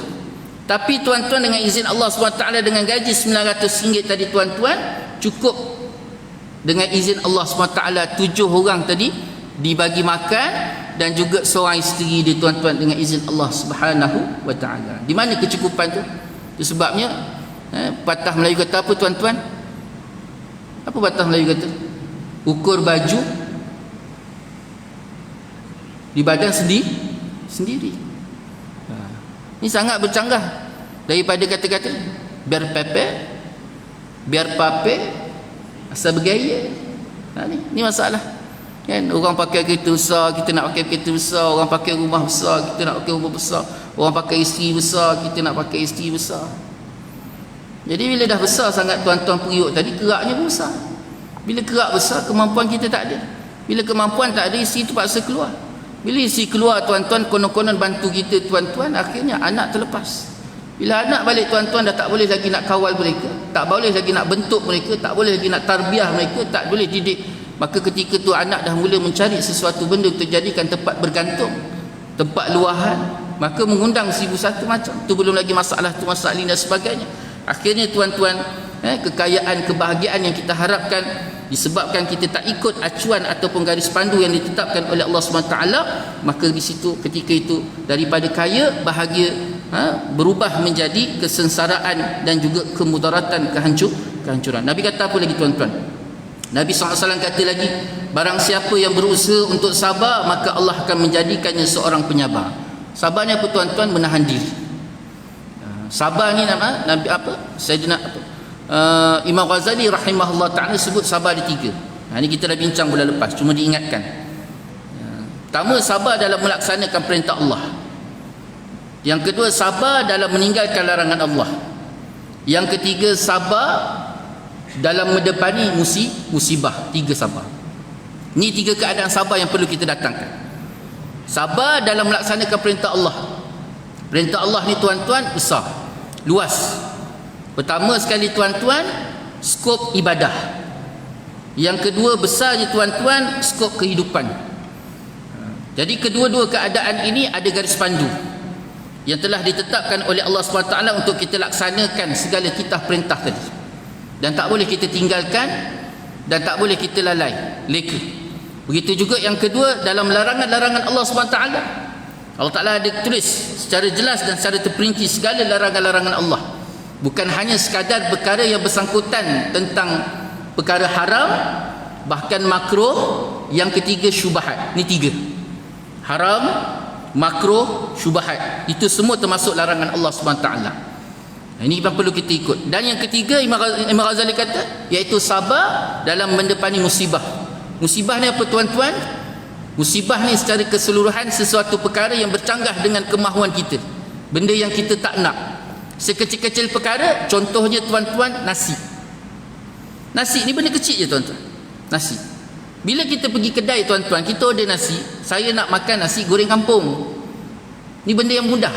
Tapi tuan-tuan dengan izin Allah SWT, dengan gaji RM900 tadi tuan-tuan, cukup dengan izin Allah SWT 7 orang tadi dibagi makan, dan juga seorang isteri dia tuan-tuan dengan izin Allah Subhanahu wa taala. Di mana kecukupan tu? Itu sebabnya patah Melayu kata apa tuan-tuan? Apa patah Melayu kata? ukur baju di badan sendiri. Ini sangat bercanggah daripada kata-kata biar pepe, biar pape, asal bergaya. Ni masalah kan. Orang pakai kereta besar, kita nak pakai kereta besar. Orang pakai rumah besar, kita nak pakai rumah besar. Orang pakai isteri besar, kita nak pakai isteri besar. Jadi bila dah besar sangat tuan-tuan periuk tadi, keraknya pun besar. Bila kerak besar, kemampuan kita tak ada. Bila kemampuan tak ada, isteri tu paksa keluar. Bila isteri keluar, tuan-tuan konon-konon bantu kita, tuan-tuan, akhirnya anak terlepas. Bila anak balik, tuan-tuan dah tak boleh lagi nak kawal mereka, tak boleh lagi nak bentuk mereka, tak boleh lagi nak tarbiyah mereka, tak boleh didik. Maka ketika tu anak dah mula mencari sesuatu benda untuk jadikan tempat bergantung, tempat luahan, maka mengundang 1001 macam. Tu belum lagi masalah tu, masalah ini dan sebagainya. Akhirnya tuan-tuan, kekayaan, kebahagiaan yang kita harapkan disebabkan kita tak ikut acuan ataupun garis pandu yang ditetapkan oleh Allah SWT, maka di situ ketika itu daripada kaya, bahagia, berubah menjadi kesengsaraan dan juga kemudaratan, kehancuran. Nabi kata apa lagi tuan-tuan? Nabi SAW kata lagi, barang siapa yang berusaha untuk sabar, maka Allah akan menjadikannya seorang penyabar. Sabar ni apa tuan-tuan? Menahan diri. Sabar ni nama Nabi apa? Sayyidina apa? Imam Ghazali rahimahullah ta'ala sebut sabar ada 3. Ini kita dah bincang bulan lepas, cuma diingatkan. Pertama, sabar dalam melaksanakan perintah Allah. Yang kedua, sabar dalam meninggalkan larangan Allah. Yang ketiga, sabar dalam mendepani musibah. 3 sabar. Ini 3 keadaan sabar yang perlu kita datangkan. Sabar dalam melaksanakan perintah Allah. Perintah Allah ni tuan-tuan besar, luas. Pertama sekali tuan-tuan, skop ibadah. Yang kedua besarnya tuan-tuan, skop kehidupan. Jadi kedua-dua keadaan ini ada garis pandu yang telah ditetapkan oleh Allah SWT untuk kita laksanakan segala titah perintah tadi. Dan tak boleh kita tinggalkan, dan tak boleh kita lalai, leka. Begitu juga yang kedua dalam larangan-larangan Allah SWT. Allah Ta'ala ada tulis secara jelas dan secara terperinci segala larangan-larangan Allah. Bukan hanya sekadar perkara yang bersangkutan tentang perkara haram, bahkan makruh. Yang ketiga syubhat. Ini 3. Haram, makruh, syubhat. Itu semua termasuk larangan Allah SWT. Ini yang perlu kita ikut. Dan yang ketiga, Imam Ghazali kata, iaitu sabar dalam mendepani musibah. Musibah ni apa tuan-tuan? Musibah ni secara keseluruhan sesuatu perkara yang bercanggah dengan kemahuan kita, benda yang kita tak nak. Sekecil-kecil perkara, contohnya tuan-tuan, nasi. Nasi ni benda kecil je tuan-tuan. Nasi. Bila kita pergi kedai tuan-tuan, kita order nasi, saya nak makan nasi goreng kampung. Ni benda yang mudah.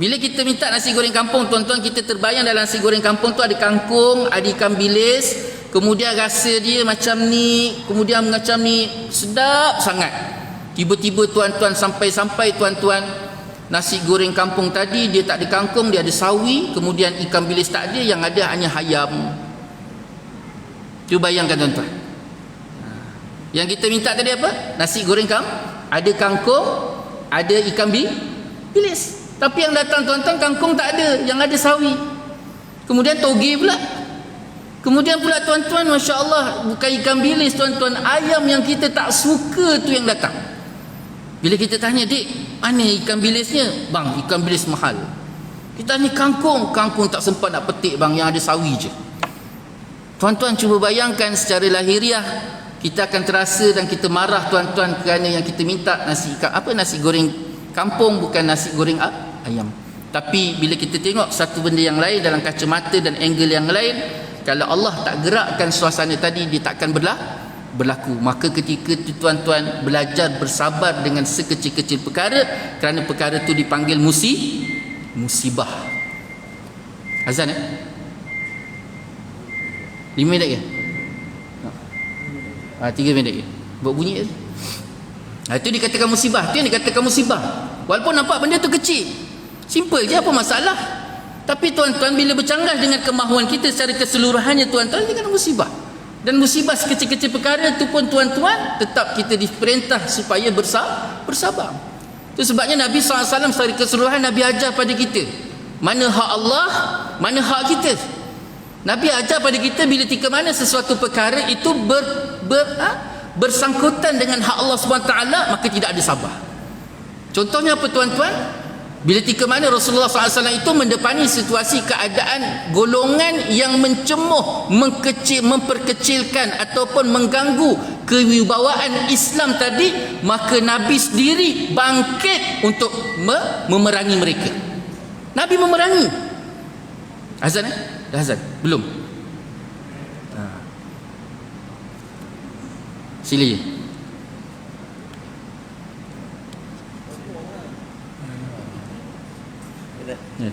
Bila kita minta nasi goreng kampung tuan-tuan, kita terbayang dalam nasi goreng kampung tu ada kangkung, ada ikan bilis, kemudian rasa dia macam ni, kemudian macam ni, sedap sangat. Tiba-tiba tuan-tuan sampai tuan-tuan, nasi goreng kampung tadi dia tak ada kangkung, dia ada sawi, kemudian ikan bilis tak ada, yang ada hanya ayam. Cuba bayangkan tuan-tuan. Yang kita minta tadi apa? Nasi goreng ada kangkung, ada ikan bilis. Tapi yang datang tuan-tuan, kangkung tak ada, yang ada sawi. Kemudian toge pula. Kemudian pula tuan-tuan, Masya Allah, bukan ikan bilis tuan-tuan, ayam yang kita tak suka tu yang datang. Bila kita tanya, "Dik, mana ikan bilisnya?" "Bang, ikan bilis mahal." Kita tanya, "Kangkung tak sempat nak petik bang, yang ada sawi je." Tuan-tuan cuba bayangkan secara lahiriah, kita akan terasa dan kita marah tuan-tuan kerana yang kita minta nasi goreng kampung, bukan nasi goreng ayam. Tapi bila kita tengok satu benda yang lain dalam kacamata dan angle yang lain, kalau Allah tak gerakkan suasana tadi, dia takkan berlaku. Maka ketika itu tuan-tuan belajar bersabar dengan sekecil-kecil perkara, kerana perkara itu dipanggil musibah. Azan 5 minit ke? 3 minit ke? Buat bunyi ke? Itu dikatakan musibah. Itu yang dikatakan musibah. Walaupun nampak benda tu kecil, simple je, apa masalah. Tapi tuan-tuan, bila bercanggah dengan kemahuan kita secara keseluruhannya tuan-tuan, ini kan musibah. Dan musibah sekecil-kecil perkara itu pun tuan-tuan, tetap kita diperintah supaya bersabar. Itu sebabnya Nabi SAW secara keseluruhan Nabi ajar pada kita, mana hak Allah, mana hak kita. Nabi ajar pada kita bila tika mana sesuatu perkara itu bersangkutan dengan hak Allah SWT, maka tidak ada sabar. Contohnya apa tuan-tuan? Bila tika mana Rasulullah SAW itu mendepani situasi keadaan golongan yang mencemuh, memperkecilkan ataupun mengganggu kewibawaan Islam tadi, maka Nabi sendiri bangkit untuk memerangi mereka. Nabi memerangi. Azan Dah azan? Belum? Sila je. Ya.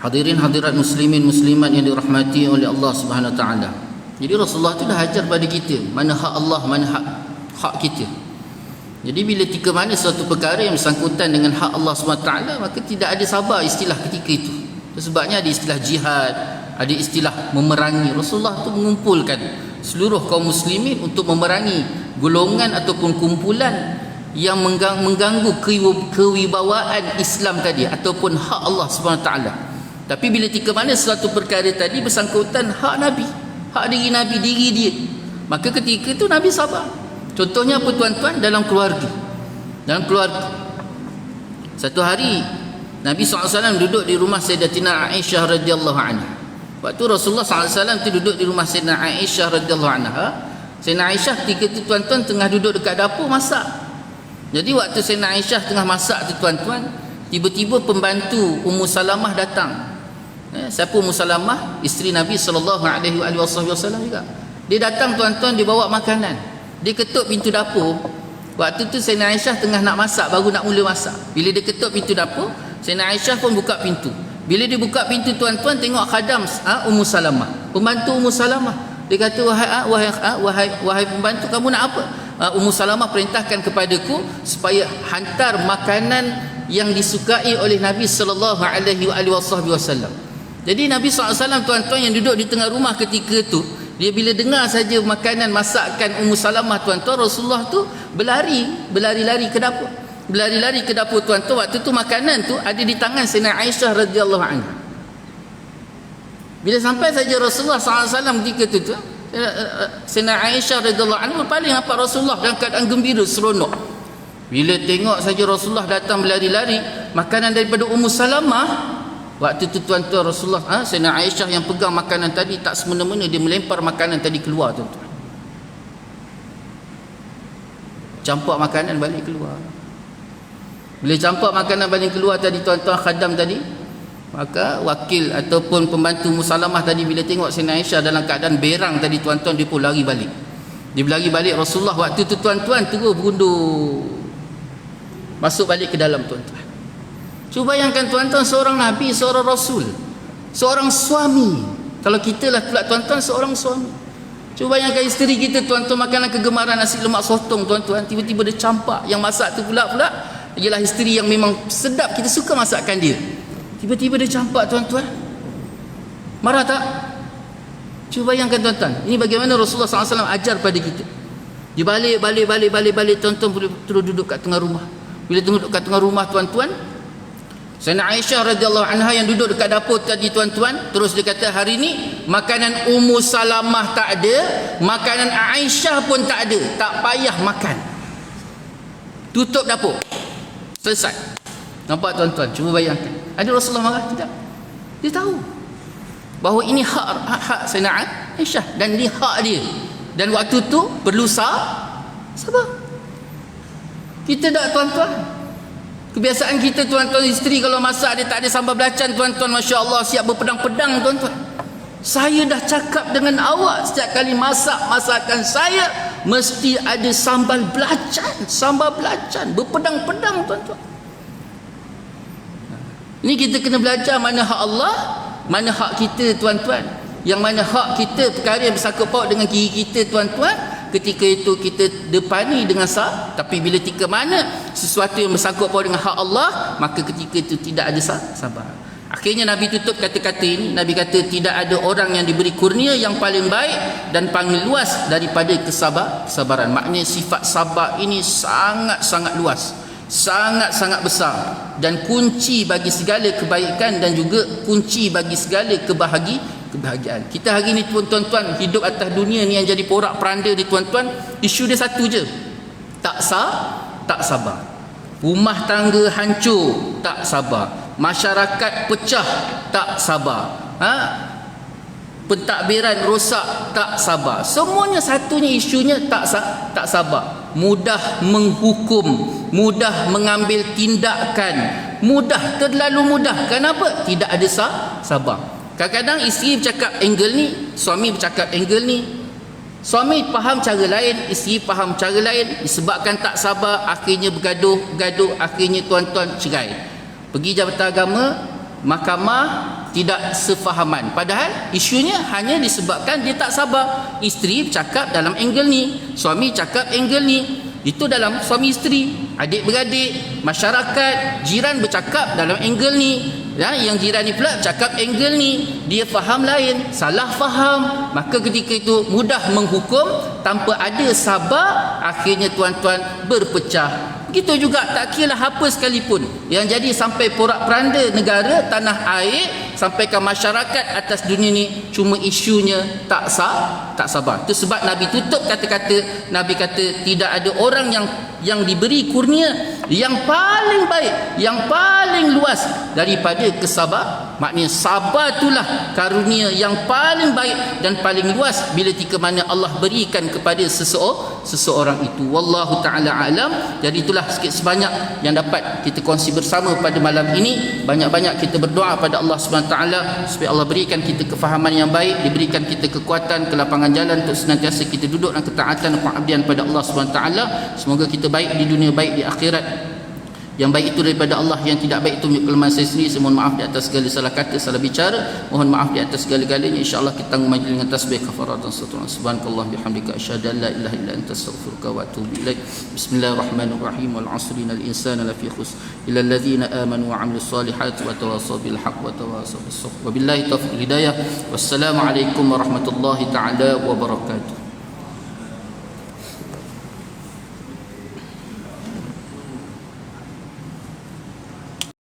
Hadirin hadirat muslimin muslimat yang dirahmati oleh Allah Subhanahu Wa Taala. Jadi Rasulullah tu dah ajar pada kita mana hak Allah, mana hak kita. Jadi bila tika mana suatu perkara yang bersangkutan dengan hak Allah Subhanahu Wa Taala, maka tidak ada sabar istilah ketika itu. Sebabnya ada istilah jihad, ada istilah memerangi. Rasulullah tu mengumpulkan seluruh kaum muslimin untuk memerangi golongan ataupun kumpulan yang mengganggu kewibawaan Islam tadi ataupun hak Allah Subhanahu Wa Taala. Tapi bila tika mana suatu perkara tadi bersangkutan hak Nabi, hak diri Nabi, diri dia, maka ketika itu Nabi sabar. Contohnya apa tuan-tuan? Dalam keluarga. Satu hari Nabi SAW duduk di rumah Sayyidatina Aisyah radhiyallahu anha. Waktu Rasulullah SAW tu duduk di rumah Sayyidatina Aisyah radhiyallahu anha, Sayyidatina Aisyah ketika tu tuan-tuan tengah duduk dekat dapur masak. Jadi waktu Sayyidatina Aisyah tengah masak tu tuan-tuan, tiba-tiba pembantu Ummu Salamah datang. Siapa Ummu Salamah? Isteri Nabi SAW juga. Dia datang tuan-tuan, dia bawa makanan. Dia ketuk pintu dapur. Waktu tu Sayyidatina Aisyah tengah nak masak, baru nak mula masak. Bila dia ketuk pintu dapur, Sayyidatina Aisyah pun buka pintu. Bila dia buka pintu tuan-tuan, tengok khadam Ummu Salamah, pembantu Ummu Salamah. Dia kata, wahai pembantu, kamu nak apa? Ummu Salamah perintahkan kepadaku supaya hantar makanan yang disukai oleh Nabi sallallahu alaihi wasallam. Jadi Nabi SAW tuan-tuan yang duduk di tengah rumah ketika tu, dia bila dengar saja makanan masakan Ummu Salamah tuan-tuan, Rasulullah tu berlari-lari ke dapur. Berlari-lari ke dapur tuan-tuan. Waktu tu makanan tu ada di tangan Sayyidina Aisyah radhiyallahu anha. Bila sampai saja Rasulullah SAW ketika tu, Sayyidina Aisyah radhiyallahu anha berpaling nampak Rasulullah dalam keadaan gembira, seronok. Bila tengok saja Rasulullah datang berlari-lari, makanan daripada Ummu Salamah, waktu tu tuan-tuan Rasulullah, Sayyidina Aisyah yang pegang makanan tadi, tak semena-mena dia melempar makanan tadi keluar tuan-tuan. Campak makanan balik keluar. Bila campak makanan balik keluar tadi tuan-tuan, khadam tadi, maka wakil ataupun pembantu Ummu Salamah tadi bila tengok Sayyidina Aisyah dalam keadaan berang tadi tuan-tuan, dia pun lari balik. Dia berlari balik. Rasulullah waktu tu tuan-tuan terus berundur masuk balik ke dalam tuan-tuan. Cuba bayangkan tuan-tuan, seorang Nabi, seorang Rasul, seorang suami. Kalau kita lah pula tuan-tuan, seorang suami. Cuba bayangkan isteri kita tuan-tuan, makanan kegemaran nasi lemak sotong tuan-tuan, tiba-tiba dia campak. Yang masak tu pula ialah isteri yang memang sedap, kita suka masakan dia. Tiba-tiba dia campak tuan-tuan. Marah tak? Cuba bayangkan tuan-tuan, ini bagaimana Rasulullah SAW ajar pada kita. Dia balik tuan-tuan, boleh terus duduk kat tengah rumah. Bila duduk kat tengah rumah tuan-tuan, Sayyidina Aisyah radhiyallahu anha yang duduk dekat dapur tadi tuan-tuan, terus dia kata, hari ni makanan Ummu Salamah tak ada, makanan Aisyah pun tak ada, tak payah makan. Tutup dapur. Selesai. Nampak tuan-tuan? Cuba bayangkan. Ada Rasulullah marah? Tidak. Dia tahu bahawa ini hak Sayyidina Aisyah dan ini hak dia. Dan waktu tu perlu sabar. Kita tak tuan-tuan? Kebiasaan kita tuan-tuan, isteri kalau masak dia tak ada sambal belacan tuan-tuan, masya-Allah siap berpedang-pedang tuan-tuan. Saya dah cakap dengan awak, setiap kali masak masakan saya mesti ada sambal belacan berpedang-pedang tuan-tuan. Ini kita kena belajar mana hak Allah, mana hak kita tuan-tuan. Yang mana hak kita, perkara yang bersangkut paut dengan kiri kita tuan-tuan, ketika itu kita depani dengan tapi bila ketika mana sesuatu yang bersangkut paut dengan hak Allah, maka ketika itu tidak ada sabar. Akhirnya Nabi tutup kata-kata ini. Nabi kata, tidak ada orang yang diberi kurnia yang paling baik dan paling luas daripada kesabaran. Maknanya sifat sabar ini sangat-sangat luas, sangat-sangat besar, dan kunci bagi segala kebaikan dan juga kunci bagi segala kebahagiaan. Kita hari ni tuan-tuan hidup atas dunia ni yang jadi porak-peranda ni tuan-tuan, isu dia satu je, tak sabar. Rumah tangga hancur, tak sabar. Masyarakat pecah, tak sabar. Pentadbiran rosak, tak sabar. Semuanya satunya isunya tak sabar. Mudah menghukum, mudah mengambil tindakan, terlalu mudah. Kenapa? Tidak ada sabar. Kadang-kadang isteri bercakap angle ni, suami bercakap angle ni. Suami faham cara lain, isteri faham cara lain. Disebabkan tak sabar, akhirnya bergaduh, akhirnya tuan-tuan cerai. Pergi Jabatan Agama, mahkamah, tidak sefahaman. Padahal isunya hanya disebabkan dia tak sabar. Isteri bercakap dalam angle ni, suami cakap angle ni. Itu dalam suami isteri, adik-beradik, masyarakat, jiran bercakap dalam angle ni. Yang jiran ni pula cakap angle ni, dia faham lain, salah faham. Maka ketika itu mudah menghukum tanpa ada sabar, akhirnya tuan-tuan berpecah. Begitu juga tak kira apa sekalipun yang jadi sampai porak-peranda negara, tanah air, sampai ke masyarakat atas dunia ni, cuma isunya tak sabar. Itu sebab Nabi tutup kata-kata, Nabi kata tidak ada orang yang diberi kurnia yang paling baik, yang paling luas daripada kesabar. Maknanya sabar itulah karunia yang paling baik dan paling luas bila tika mana Allah berikan kepada seseorang itu. Wallahu ta'ala alam. Jadi itulah sikit sebanyak yang dapat kita kongsi bersama pada malam ini. Banyak-banyak kita berdoa pada Allah SWT supaya Allah berikan kita kefahaman yang baik, diberikan kita kekuatan, kelapangan jalan untuk senantiasa kita duduk dalam ketaatan dan pengabdian pada Allah SWT. Semoga kita baik di dunia, baik di akhirat. Yang baik itu daripada Allah, yang tidak baik itu kelemahan saya sendiri. Saya mohon maaf di atas segala salah kata, salah bicara. Mohon maaf di atas segala-galanya. InsyaAllah kita tanggung majlis dengan tasbih kafaratan salawat. Subhanakallah bihamdika asyhadu an la ilaha illa anta astaghfiruka wa atubu ilaik. Bismillahirrahmanirrahim. Wal 'asri innal insana lafi khusr illa alladhina amanu wa 'amilus solihati wa tawassaw bil haqq wa tawassaw bis sabr. Wabillahi taufiq hidayah. Wassalamu alaikum warahmatullahi taala wabarakatuh.